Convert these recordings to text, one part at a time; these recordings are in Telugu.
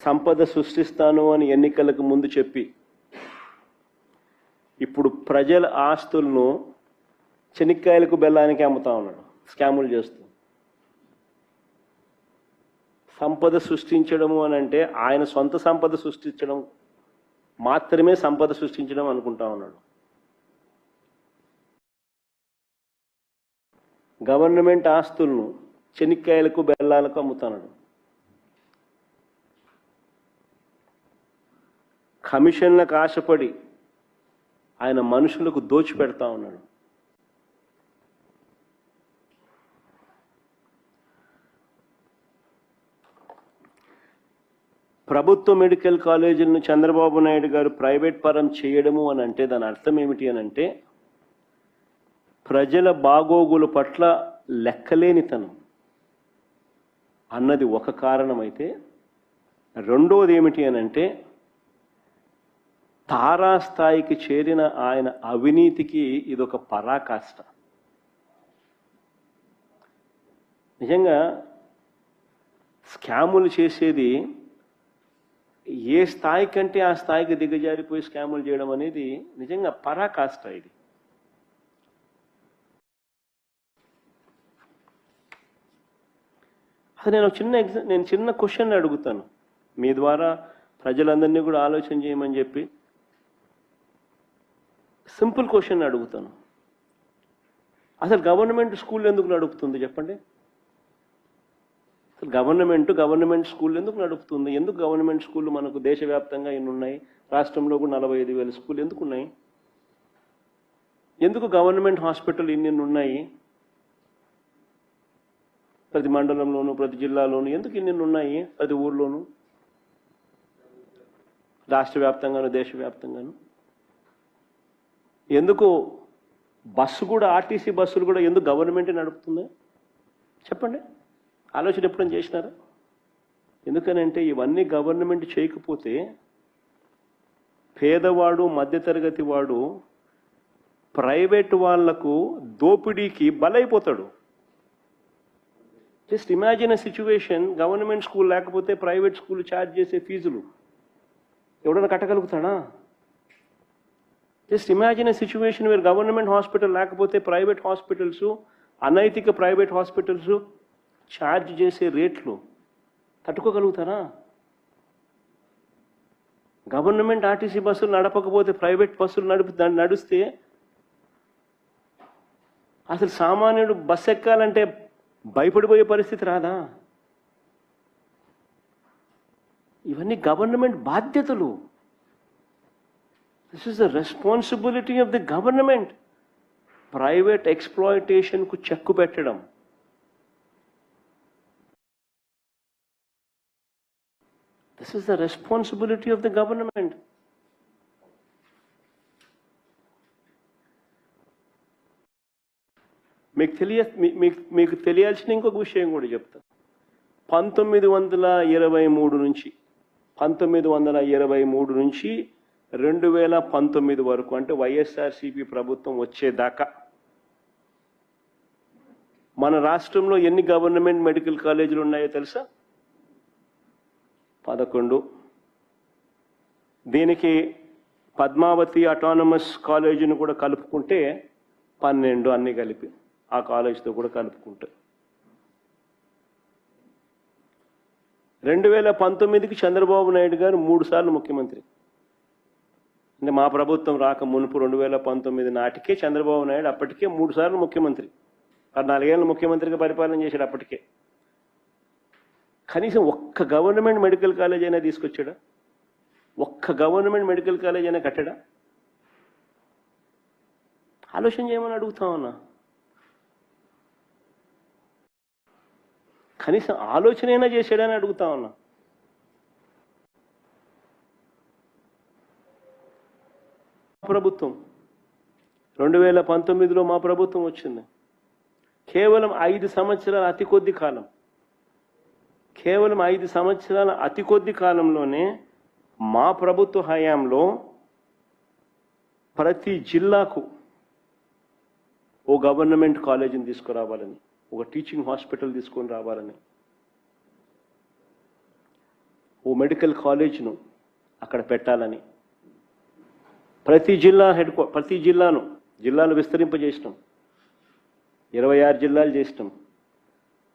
సంపద సృష్టిస్తాను అని ఎన్నికలకు ముందు చెప్పి ఇప్పుడు ప్రజల ఆస్తులను చెనిక్కాయలకు బెల్లానికి అమ్ముతా ఉన్నాడు, స్కాములు చేస్తూ. సంపద సృష్టించడము అని అంటే ఆయన సొంత సంపద సృష్టించడం మాత్రమే సంపద సృష్టించడం అనుకుంటా ఉన్నాడు. గవర్నమెంట్ ఆస్తులను చెనిక్కాయలకు బెల్లాలకు అమ్ముతున్నాడు. కమిషన్లకు ఆశపడి ఆయన మనుషులకు దోచిపెడతా ఉన్నాడు. ప్రభుత్వ మెడికల్ కాలేజీలను చంద్రబాబు నాయుడు గారు ప్రైవేట్ పరం చేయడము అని అంటే దాని అర్థం ఏమిటి అని అంటే ప్రజల బాగోగుల పట్ల లెక్కలేనితనం అన్నది ఒక కారణమైతే, రెండోది ఏమిటి అని అంటే తారాస్థాయికి చేరిన ఆయన అవినీతికి ఇదొక పరాకాష్ట. నిజంగా స్కాములు చేసేది ఏ స్థాయి కంటే ఆ స్థాయికి దిగజారిపోయి స్కాములు చేయడం అనేది నిజంగా పరాకాష్ట. ఇది అది నేను చిన్న క్వశ్చన్ అడుగుతాను, మీ ద్వారా ప్రజలందరినీ కూడా ఆలోచన చేయమని చెప్పి సింపుల్ క్వశ్చన్ అడుగుతాను. అసలు గవర్నమెంట్ స్కూల్ ఎందుకు నడుపుతుంది చెప్పండి? అసలు గవర్నమెంట్ స్కూల్ ఎందుకు నడుపుతుంది? ఎందుకు గవర్నమెంట్ స్కూళ్ళు మనకు దేశవ్యాప్తంగా ఎన్ని ఉన్నాయి? రాష్ట్రంలో కూడా 45,000 స్కూళ్ళు ఎందుకు ఉన్నాయి? ఎందుకు గవర్నమెంట్ హాస్పిటల్ ఇన్ని ఉన్నాయి? ప్రతి మండలంలోనూ ప్రతి జిల్లాలోనూ ఎందుకు ఇన్ని ఉన్నాయి? ప్రతి ఊర్లోనూ, రాష్ట్ర వ్యాప్తంగాను దేశవ్యాప్తంగాను. ఎందుకు బస్సు కూడా, ఆర్టీసీ బస్సులు కూడా ఎందుకు గవర్నమెంటే నడుపుతుంది చెప్పండి? ఆలోచన ఎప్పుడైనా చేసినారా? ఎందుకనంటే ఇవన్నీ గవర్నమెంట్ చేయకపోతే పేదవాడు మధ్యతరగతి వాడు ప్రైవేట్ వాళ్లకు దోపిడీకి బలైపోతాడు. Just imagine a situation, government school లేకపోతే ప్రైవేట్ స్కూల్ ఛార్జ్ చేసే ఫీజులు ఎవడన్నా కట్టగలుగుతాడా? Just imagine a situation where government hospital లేకపోతే ప్రైవేట్ హాస్పిటల్స్, అనైతిక ప్రైవేట్ హాస్పిటల్స్ ఛార్జ్ చేసే రేట్లు తట్టుకోగలుగుతారా? గవర్నమెంట్ ఆర్టీసీ బస్సులు నడపకపోతే ప్రైవేట్ బస్సులు నడిస్తే అసలు సామాన్యుడు బస్సు ఎక్కాలంటే భయపడిపోయే పరిస్థితి రాదా? ఇవన్నీ గవర్నమెంట్ బాధ్యతలు. This is the responsibility of the government. Private ఎక్స్ప్లాయిటేషన్కు చెక్కు పెట్టడం, this is the responsibility of the government. మీకు తెలియాల్సిన ఇంకొక విషయం కూడా చెప్తా. 1923 నుంచి 2019 వరకు, అంటే వైఎస్ఆర్సీపీ ప్రభుత్వం వచ్చేదాకా మన రాష్ట్రంలో ఎన్ని గవర్నమెంట్ మెడికల్ కాలేజీలు ఉన్నాయో తెలుసా? 11. దీనికి పద్మావతి అటానమస్ కాలేజీని కూడా కలుపుకుంటే 12, అన్ని కలిపి ఆ కాలేజీతో కూడా కలుపుకుంటే. 2019కి చంద్రబాబు నాయుడు గారు 3 సార్లు ముఖ్యమంత్రి. అంటే మా ప్రభుత్వం రాక మునుపు 2019 నాటికే చంద్రబాబు నాయుడు అప్పటికే 3 సార్లు ముఖ్యమంత్రి. 14 ఏళ్ళు ముఖ్యమంత్రిగా పరిపాలన చేశాడు. అప్పటికే కనీసం ఒక్క గవర్నమెంట్ మెడికల్ కాలేజ్ అయినా తీసుకొచ్చాడా? ఒక్క గవర్నమెంట్ మెడికల్ కాలేజ్ అయినా కట్టాడా? ఆలోచన చేయమని అడుగుతామన్నా. కనీసం ఆలోచన అయినా చేశాడని అడుగుతామన్నా. ప్రభుత్వం 2019లో మా ప్రభుత్వం వచ్చింది. కేవలం 5 సంవత్సరాల అతి కొద్ది కాలం, కేవలం 5 సంవత్సరాల అతి కొద్ది కాలంలోనే మా ప్రభుత్వ హయాంలో ప్రతి జిల్లాకు ఓ గవర్నమెంట్ కాలేజీని తీసుకురావాలని, ఒక టీచింగ్ హాస్పిటల్ తీసుకొని రావాలని, ఓ మెడికల్ కాలేజ్ను అక్కడ పెట్టాలని ప్రతి జిల్లాలు విస్తరింపజేసినాం. 26 జిల్లాలు చేసినాం.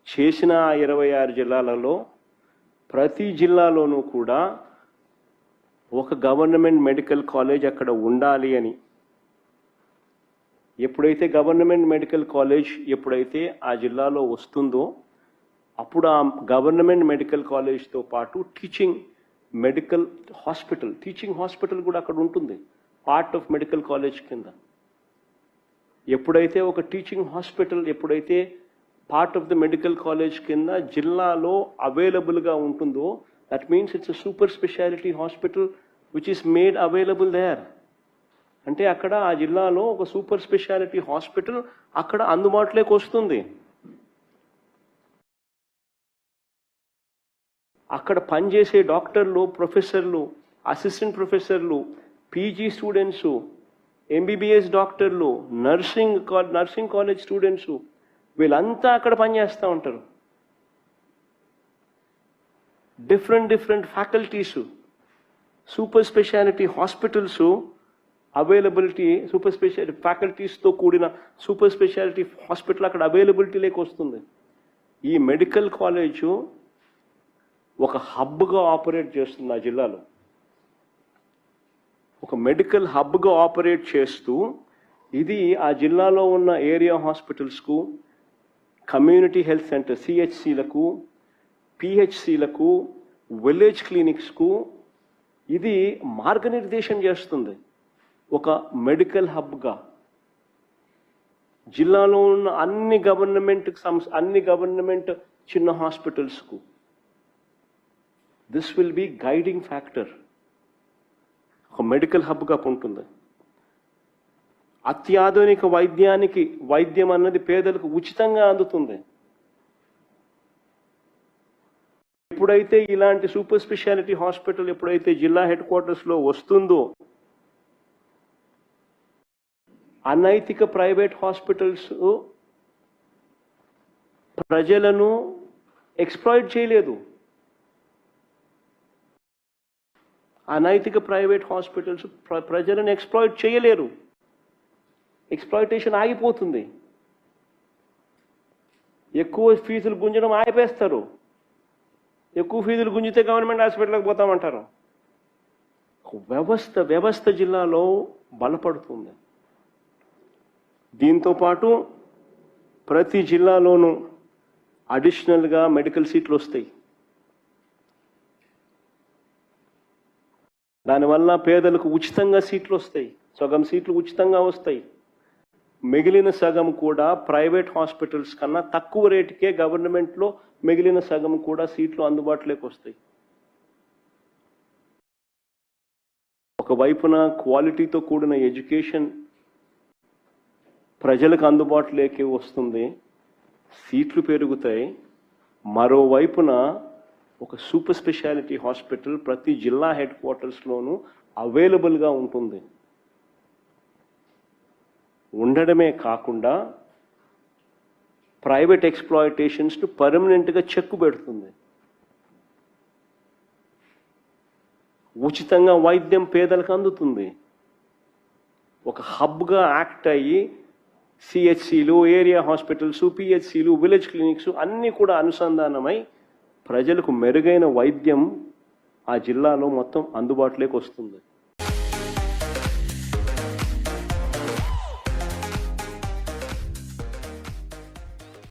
చేసిన ఆ 26 జిల్లాలలో ప్రతి జిల్లాలోనూ కూడా ఒక గవర్నమెంట్ మెడికల్ కాలేజ్ అక్కడ ఉండాలి అని. ఎప్పుడైతే గవర్నమెంట్ మెడికల్ కాలేజ్ ఎప్పుడైతే ఆ జిల్లాలో వస్తుందో అప్పుడు ఆ గవర్నమెంట్ మెడికల్ కాలేజ్తో పాటు టీచింగ్ హాస్పిటల్ కూడా అక్కడ ఉంటుంది, పార్ట్ ఆఫ్ మెడికల్ కాలేజ్ కింద. ఎప్పుడైతే ఒక టీచింగ్ హాస్పిటల్ ఎప్పుడైతే part of the medical college కింద జిల్లాలో అవైలబుల్గా ఉంటుందో that means it's a super speciality hospital which is made available there. అంటే అక్కడ ఆ జిల్లాలో ఒక సూపర్ స్పెషాలిటీ హాస్పిటల్ అక్కడ అందుబాటులోకి వస్తుంది. అక్కడ పనిచేసే డాక్టర్లు, ప్రొఫెసర్లు, అసిస్టెంట్ ప్రొఫెసర్లు, పీజీ స్టూడెంట్స్, ఎంబీబీఎస్ డాక్టర్లు, నర్సింగ్ కాలేజ్ స్టూడెంట్స్ వీళ్ళంతా అక్కడ పనిచేస్తూ ఉంటారు. Different faculties, super speciality hospitals availability, super speciality ఫ్యాకల్టీస్తో కూడిన సూపర్ స్పెషాలిటీ హాస్పిటల్ అక్కడ అవైలబిలిటీలోకి వస్తుంది. ఈ మెడికల్ కాలేజు ఒక హబ్గా ఆపరేట్ చేస్తుంది ఆ జిల్లాలో. ఒక మెడికల్ హబ్గా ఆపరేట్ చేస్తూ ఇది ఆ జిల్లాలో ఉన్న ఏరియా హాస్పిటల్స్కు, కమ్యూనిటీ హెల్త్ సెంటర్ సిహెచ్సిలకు, పిహెచ్సిలకు, విలేజ్ క్లినిక్స్కు ఇది మార్గనిర్దేశం చేస్తుంది. ఒక మెడికల్ హబ్గా జిల్లాలో ఉన్న అన్ని గవర్నమెంట్ చిన్న హాస్పిటల్స్కు this will be guiding factor. ఒక మెడికల్ హబ్గా ఉంటుంది. అత్యాధునిక వైద్యం అన్నది పేదలకు ఉచితంగా అందుతుంది. ఎప్పుడైతే ఇలాంటి సూపర్ స్పెషాలిటీ హాస్పిటల్ ఎప్పుడైతే జిల్లా హెడ్ క్వార్టర్స్లో వస్తుందో అనైతిక ప్రైవేట్ హాస్పిటల్స్ ప్రజలను ఎక్స్‌ప్లాయిట్ చేయలేదు. అనైతిక ప్రైవేట్ హాస్పిటల్స్ ప్రజలను ఎక్స్‌ప్లాయిట్ చేయలేరు. ఎక్స్‌ప్లాయిటేషన్ ఆగిపోతుంది. ఎక్కువ ఫీజులు గుంజడం ఆపేస్తారు. ఎక్కువ ఫీజులు గుంజితే గవర్నమెంట్ హాస్పిటల్కి పోతామంటారు. వ్యవస్థ జిల్లాలో బలపడుతుంది. దీంతో పాటు ప్రతి జిల్లాలోనూ అడిషనల్గా మెడికల్ సీట్లు వస్తాయి. దానివల్ల పేదలకు ఉచితంగా సీట్లు వస్తాయి. సగం సీట్లు ఉచితంగా వస్తాయి. మిగిలిన సగం కూడా ప్రైవేట్ హాస్పిటల్స్ కన్నా తక్కువ రేటుకే గవర్నమెంట్లో మిగిలిన సగం కూడా సీట్లు అందుబాటులోకి వస్తాయి. ఒకవైపున క్వాలిటీతో కూడిన ఎడ్యుకేషన్ ప్రజలకు అందుబాటులోకి వస్తుంది, సీట్లు పెరుగుతాయి. మరోవైపున ఒక సూపర్ స్పెషాలిటీ హాస్పిటల్ ప్రతి జిల్లా హెడ్ క్వార్టర్స్లోనూ అవైలబుల్గా ఉంటుంది. ఉండడమే కాకుండా ప్రైవేట్ ఎక్స్‌ప్లాయిటేషన్స్ను పర్మనెంట్గా చెక్కు పెడుతుంది. ఉచితంగా వైద్యం పేదలకు అందుతుంది. ఒక హబ్గా యాక్ట్ అయ్యి సిహెచ్సిలు, ఏరియా హాస్పిటల్స్, పిహెచ్సిలు, విలేజ్ క్లినిక్స్ అన్నీ కూడా అనుసంధానమై ప్రజలకు మెరుగైన వైద్యం ఆ జిల్లాలో మొత్తం అందుబాటులోకి వస్తుంది.